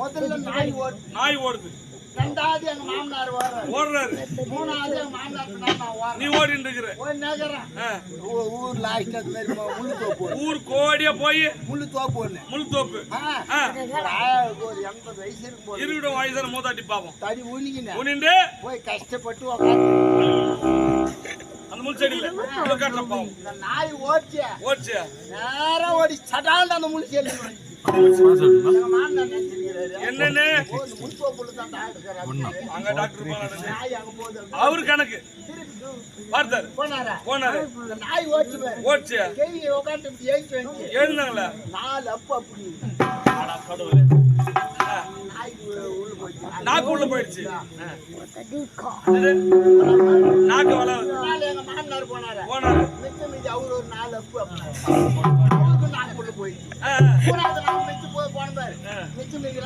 முதல்ல நாய் ஓடுது. ரெண்டாவது எங்க மாமனார் ஓடுறாரு. மூணாவது எங்க மாமனார் நீ ஓடிட்டு இருக்கிற. ஊர் லாஸ்ட் முள்ளு தோப்பு. ஊர் கோடியா போய் முள்ளு தோப்பு ஒரு 80 வயசு இருக்கும். இருவிட வயசான மூதாட்டி பாப்போம். தடி உனிண்டு போய் கஷ்டப்பட்டு உட்காந்து அந்த முள் செடியில பாவம். நாய் ஓடிச்சு நேரா ஓடி சடால் அந்த முள் செடி என்னன்னு அங்க டாக்டர் அவரு கணக்கு பார்த்தாரு போனாரு. நாய் ஓடிச்சு எழுந்தாங்களா 4 அப்பு அப்படி நாக்கு உள்ள போயிடுச்சு. நாக்கு வளருது. எங்க மாமனார் போனாரு. மிச்சம் மீதி அவரு ஒரு 4 அப்பு அவருக்கு நாக்கு உள்ள போயிடுச்சு. மிச்சம் போய் போன பாரு மிச்சம் மீதி